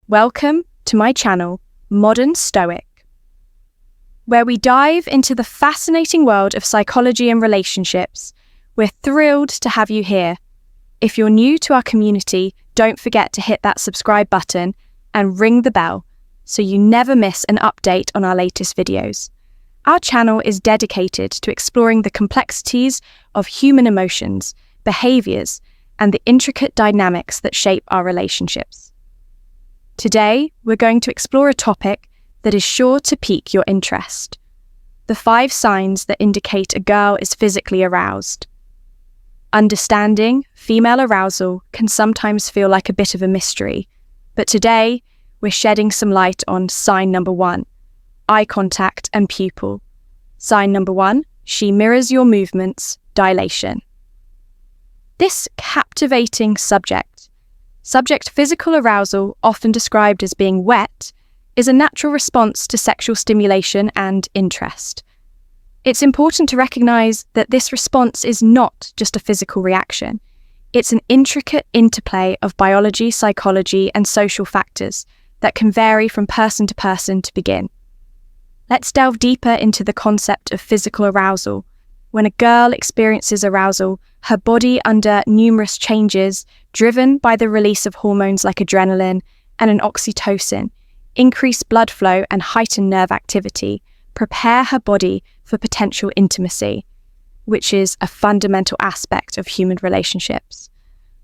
Welcome to my channel, Modern Stoic, where we dive into the fascinating world of psychology and relationships. We're thrilled to have you here. If you're new to our community, don't forget to hit that subscribe button and ring the bell so you never miss an update on our latest videos. Our channel is dedicated to exploring the complexities of human emotions, behaviors, and the intricate dynamics that shape our relationships. Today, we're going to explore a topic that is sure to pique your interest: the 5 signs that indicate a girl is physically aroused. Understanding female arousal can sometimes feel like a bit of a mystery, but today we're shedding some light on sign number 1, eye contact and pupil. Sign number 1, she mirrors your movements, dilation. This captivating subject physical arousal, often described as being wet, is a natural response to sexual stimulation and interest. It's important to recognize that this response is not just a physical reaction. It's an intricate interplay of biology, psychology, and social factors that can vary from person to person to begin. Let's delve deeper into the concept of physical arousal. When a girl experiences arousal, her body under numerous changes, driven by the release of hormones like adrenaline and an oxytocin, increase blood flow and heighten nerve activity, prepare her body for potential intimacy, which is a fundamental aspect of human relationships.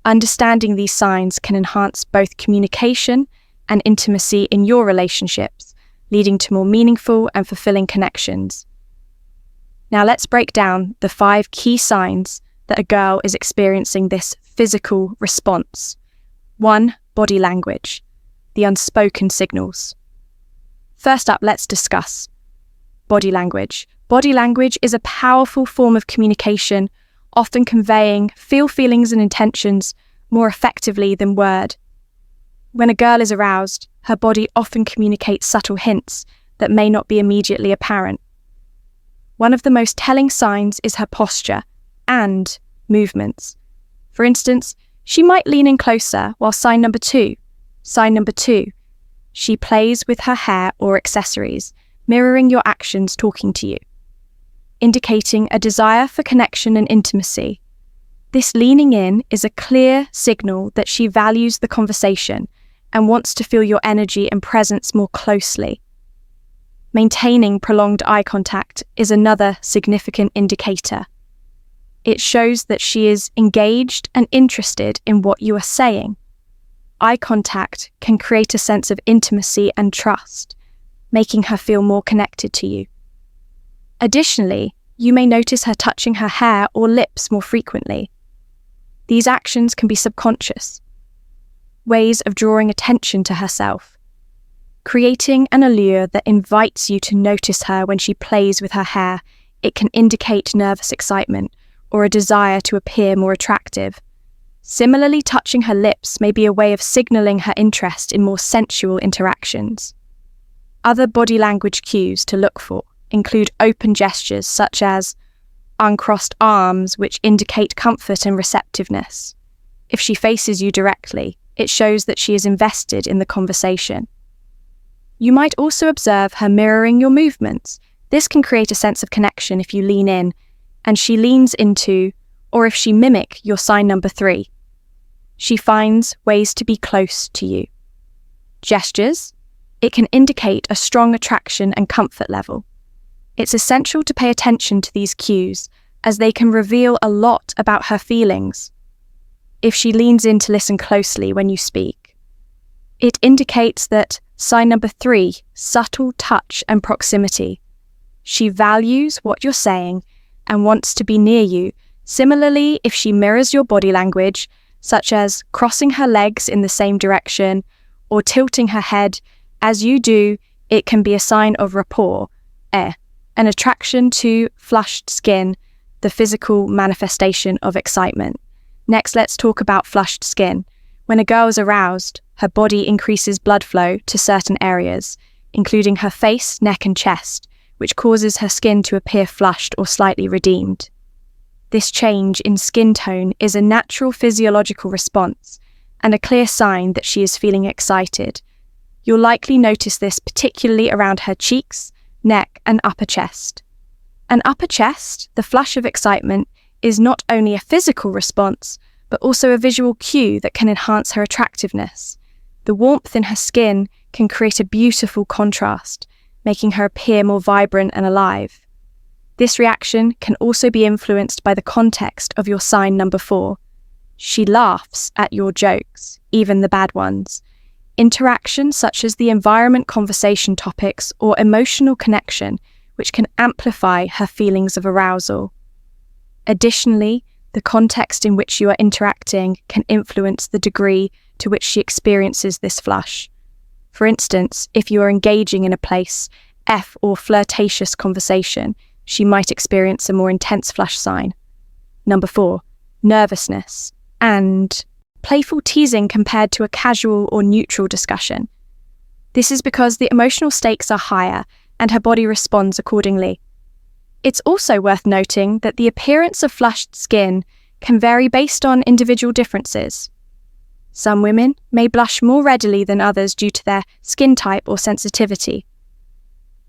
Understanding these signs can enhance both communication and intimacy in your relationships, leading to more meaningful and fulfilling connections. Now let's break down the 5 key signs that a girl is experiencing this physical response. 1. Body language, the unspoken signals. First up, let's discuss body language. Body language is a powerful form of communication, often conveying feelings and intentions more effectively than word. When a girl is aroused, her body often communicates subtle hints that may not be immediately apparent. One of the most telling signs is her posture and movements. For instance, she might lean in closer, while sign number 2, she plays with her hair or accessories, mirroring your actions talking to you, indicating a desire for connection and intimacy. This leaning in is a clear signal that she values the conversation and wants to feel your energy and presence more closely. Maintaining prolonged eye contact is another significant indicator. It shows that she is engaged and interested in what you are saying. Eye contact can create a sense of intimacy and trust, making her feel more connected to you. Additionally, you may notice her touching her hair or lips more frequently. These actions can be subconscious, ways of drawing attention to herself, creating an allure that invites you to notice her when she plays with her hair. It can indicate nervous excitement or a desire to appear more attractive. Similarly, touching her lips may be a way of signaling her interest in more sensual interactions. Other body language cues to look for include open gestures such as uncrossed arms, which indicate comfort and receptiveness. If she faces you directly, it shows that she is invested in the conversation. You might also observe her mirroring your movements. This can create a sense of connection if you lean in and she leans into, or if she mimic your sign number 3. She finds ways to be close to you. Gestures, it can indicate a strong attraction and comfort level. It's essential to pay attention to these cues, as they can reveal a lot about her feelings. If she leans in to listen closely when you speak, it indicates that sign number 3, subtle touch and proximity. She values what you're saying and wants to be near you. Similarly, if she mirrors your body language, such as crossing her legs in the same direction or tilting her head as you do, it can be a sign of rapport, an attraction to flushed skin, the physical manifestation of excitement. Next, let's talk about flushed skin. When a girl is aroused, her body increases blood flow to certain areas, including her face, neck, and chest, which causes her skin to appear flushed or slightly redeemed. This change in skin tone is a natural physiological response and a clear sign that she is feeling excited. You'll likely notice this particularly around her cheeks, neck, and upper chest. An upper chest, the flush of excitement, is not only a physical response, but also a visual cue that can enhance her attractiveness. The warmth in her skin can create a beautiful contrast, making her appear more vibrant and alive. This reaction can also be influenced by the context of your sign number 4. She laughs at your jokes, even the bad ones. Interactions such as the environment, conversation topics, or emotional connection, which can amplify her feelings of arousal. Additionally, the context in which you are interacting can influence the degree to which she experiences this flush. For instance, if you are engaging in a or flirtatious conversation, she might experience a more intense flush sign. Number 4, nervousness and playful teasing compared to a casual or neutral discussion. This is because the emotional stakes are higher and her body responds accordingly. It's also worth noting that the appearance of flushed skin can vary based on individual differences. Some women may blush more readily than others due to their skin type or sensitivity.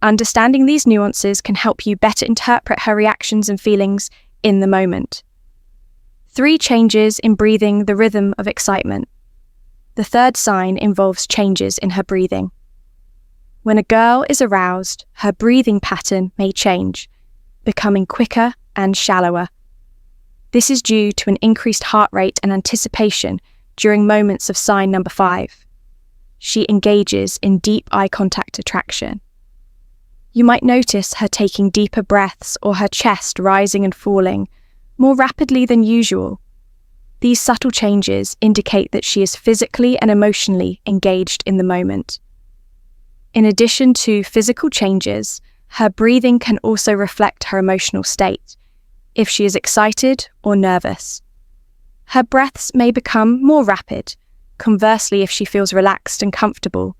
Understanding these nuances can help you better interpret her reactions and feelings in the moment. 3 changes in breathing the rhythm of excitement. The third sign involves changes in her breathing. When a girl is aroused, her breathing pattern may change, becoming quicker and shallower. This is due to an increased heart rate and anticipation during moments of sign number 5. She engages in deep eye contact attraction. You might notice her taking deeper breaths or her chest rising and falling more rapidly than usual. These subtle changes indicate that she is physically and emotionally engaged in the moment. In addition to physical changes, her breathing can also reflect her emotional state, if she is excited or nervous. Her breaths may become more rapid. Conversely, if she feels relaxed and comfortable,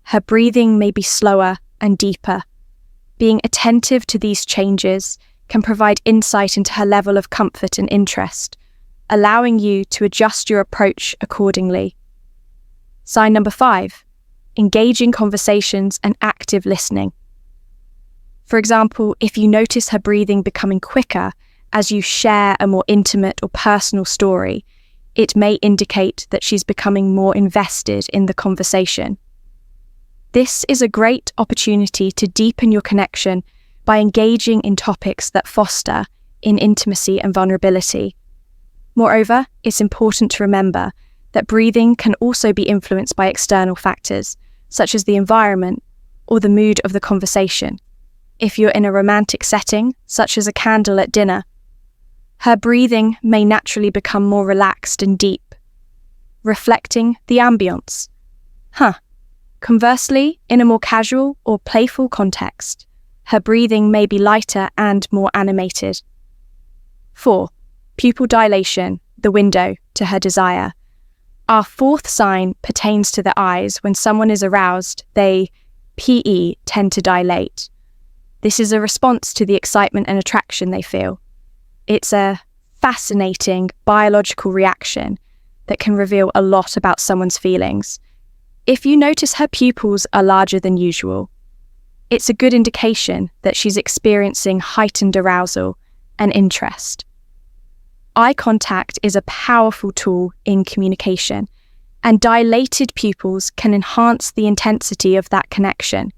her breathing may be slower and deeper. Being attentive to these changes can provide insight into her level of comfort and interest, allowing you to adjust your approach accordingly. Sign number 5, engaging conversations and active listening. For example, if you notice her breathing becoming quicker as you share a more intimate or personal story, it may indicate that she's becoming more invested in the conversation. This is a great opportunity to deepen your connection by engaging in topics that foster in intimacy and vulnerability. Moreover, it's important to remember that breathing can also be influenced by external factors, such as the environment or the mood of the conversation. If you're in a romantic setting, such as a candle at dinner, her breathing may naturally become more relaxed and deep, reflecting the ambience. Conversely, in a more casual or playful context, her breathing may be lighter and more animated. 4. Pupil dilation, the window to her desire. Our 4th sign pertains to the eyes. When someone is aroused, they tend to dilate. This is a response to the excitement and attraction they feel. It's a fascinating biological reaction that can reveal a lot about someone's feelings. If you notice her pupils are larger than usual, it's a good indication that she's experiencing heightened arousal and interest. Eye contact is a powerful tool in communication, and dilated pupils can enhance the intensity of that connection.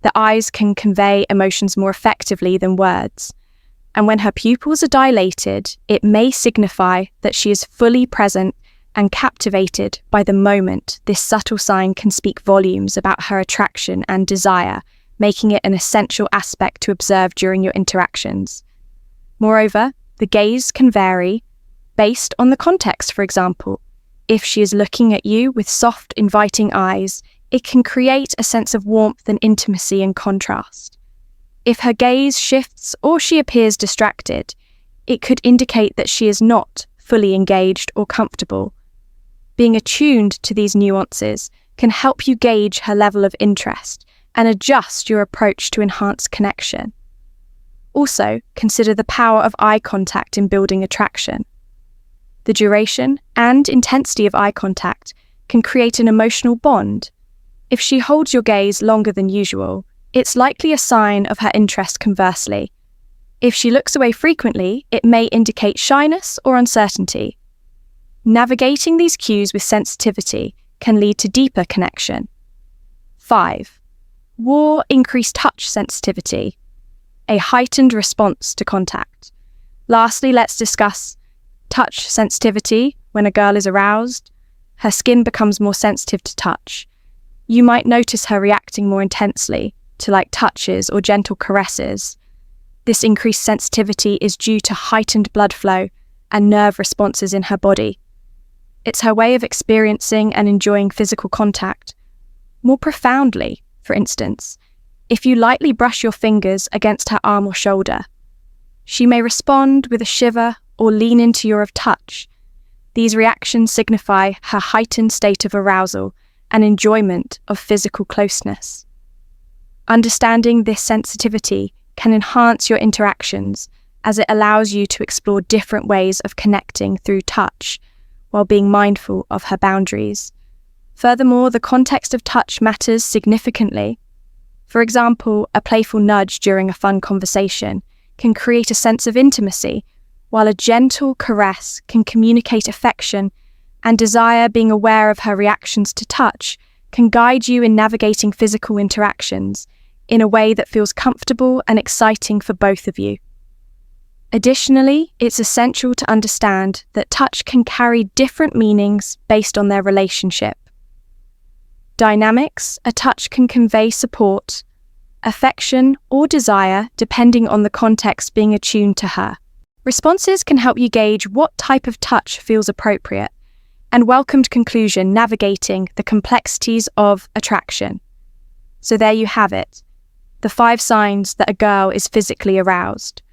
The eyes can convey emotions more effectively than words. And when her pupils are dilated, it may signify that she is fully present and captivated by the moment. This subtle sign can speak volumes about her attraction and desire, making it an essential aspect to observe during your interactions. Moreover, the gaze can vary based on the context. For example, if she is looking at you with soft, inviting eyes, it can create a sense of warmth and intimacy and contrast. If her gaze shifts or she appears distracted, it could indicate that she is not fully engaged or comfortable. Being attuned to these nuances can help you gauge her level of interest and adjust your approach to enhance connection. Also, consider the power of eye contact in building attraction. The duration and intensity of eye contact can create an emotional bond. If she holds your gaze longer than usual, it's likely a sign of her interest conversely. If she looks away frequently, it may indicate shyness or uncertainty. Navigating these cues with sensitivity can lead to deeper connection. 5. War increased touch sensitivity, a heightened response to contact. Lastly, let's discuss touch sensitivity. When a girl is aroused, her skin becomes more sensitive to touch. You might notice her reacting more intensely to light touches or gentle caresses. This increased sensitivity is due to heightened blood flow and nerve responses in her body. It's her way of experiencing and enjoying physical contact more profoundly. For instance, if you lightly brush your fingers against her arm or shoulder, she may respond with a shiver or lean into your touch. These reactions signify her heightened state of arousal and enjoyment of physical closeness. Understanding this sensitivity can enhance your interactions as it allows you to explore different ways of connecting through touch while being mindful of her boundaries. Furthermore, the context of touch matters significantly. For example, a playful nudge during a fun conversation can create a sense of intimacy, while a gentle caress can communicate affection and desire. Being aware of her reactions to touch can guide you in navigating physical interactions in a way that feels comfortable and exciting for both of you. Additionally, it's essential to understand that touch can carry different meanings based on their relationship dynamics. A touch can convey support, affection, or desire depending on the context being attuned to her. Responses can help you gauge what type of touch feels appropriate, and welcomed conclusion navigating the complexities of attraction. So there you have it, the 5 signs that a girl is physically aroused.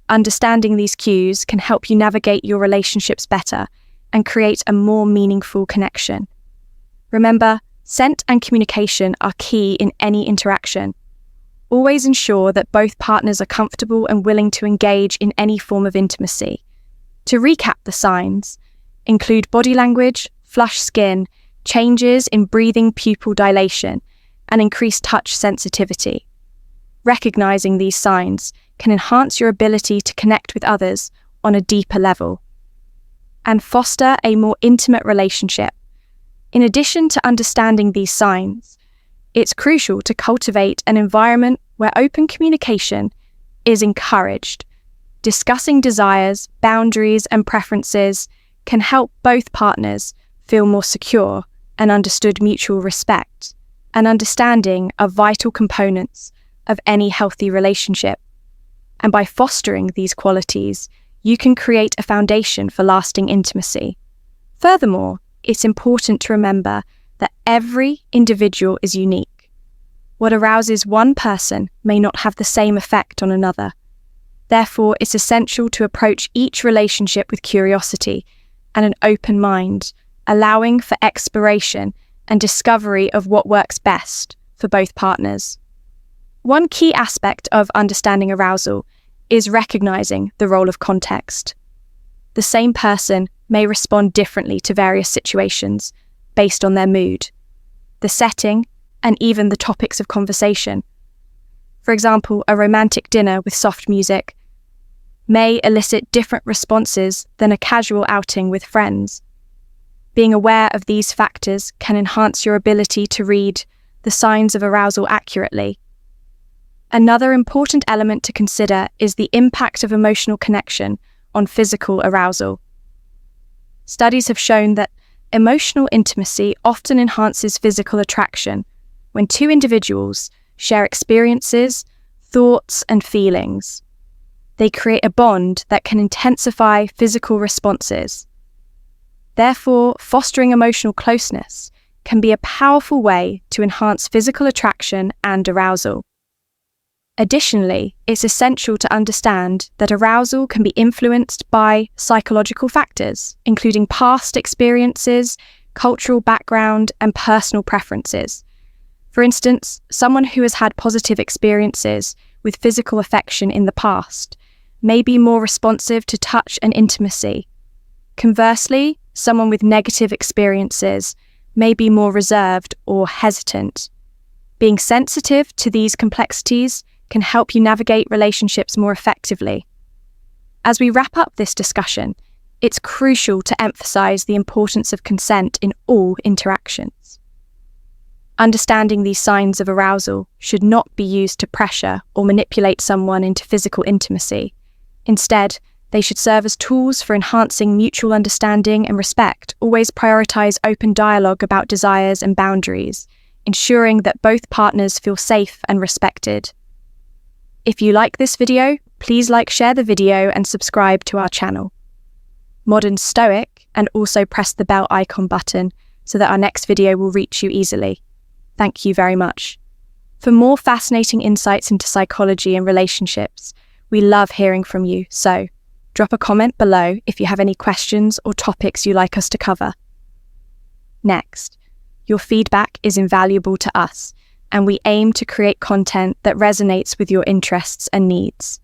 Understanding these cues can help you navigate your relationships better and create a more meaningful connection. Remember, scent and communication are key in any interaction. Always ensure that both partners are comfortable and willing to engage in any form of intimacy. To recap the signs, include body language, flushed skin, changes in breathing, pupil dilation, and increased touch sensitivity. Recognizing these signs can enhance your ability to connect with others on a deeper level and foster a more intimate relationship. In addition to understanding these signs, it's crucial to cultivate an environment where open communication is encouraged. Discussing desires, boundaries, and preferences can help both partners feel more secure and understood. Mutual respect and understanding are vital components of any healthy relationship. And by fostering these qualities, you can create a foundation for lasting intimacy. Furthermore, it's important to remember that every individual is unique. What arouses one person may not have the same effect on another. Therefore, it's essential to approach each relationship with curiosity and an open mind, allowing for exploration and discovery of what works best for both partners. One key aspect of understanding arousal is recognizing the role of context. The same person may respond differently to various situations based on their mood, the setting, and even the topics of conversation. For example, a romantic dinner with soft music may elicit different responses than a casual outing with friends. Being aware of these factors can enhance your ability to read the signs of arousal accurately. Another important element to consider is the impact of emotional connection on physical arousal. Studies have shown that emotional intimacy often enhances physical attraction when 2 individuals share experiences, thoughts, and feelings. They create a bond that can intensify physical responses. Therefore, fostering emotional closeness can be a powerful way to enhance physical attraction and arousal. Additionally, it's essential to understand that arousal can be influenced by psychological factors, including past experiences, cultural background, and personal preferences. For instance, someone who has had positive experiences with physical affection in the past may be more responsive to touch and intimacy. Conversely, someone with negative experiences may be more reserved or hesitant. Being sensitive to these complexities can help you navigate relationships more effectively. As we wrap up this discussion, it's crucial to emphasize the importance of consent in all interactions. Understanding these signs of arousal should not be used to pressure or manipulate someone into physical intimacy. Instead, they should serve as tools for enhancing mutual understanding and respect. Always prioritize open dialogue about desires and boundaries, ensuring that both partners feel safe and respected. If you like this video, please share the video and subscribe to our channel, Modern Stoic, and also press the bell icon button so that our next video will reach you easily. Thank you very much. For more fascinating insights into psychology and relationships, we love hearing from you, so drop a comment below if you have any questions or topics you'd like us to cover. Next, your feedback is invaluable to us, and we aim to create content that resonates with your interests and needs.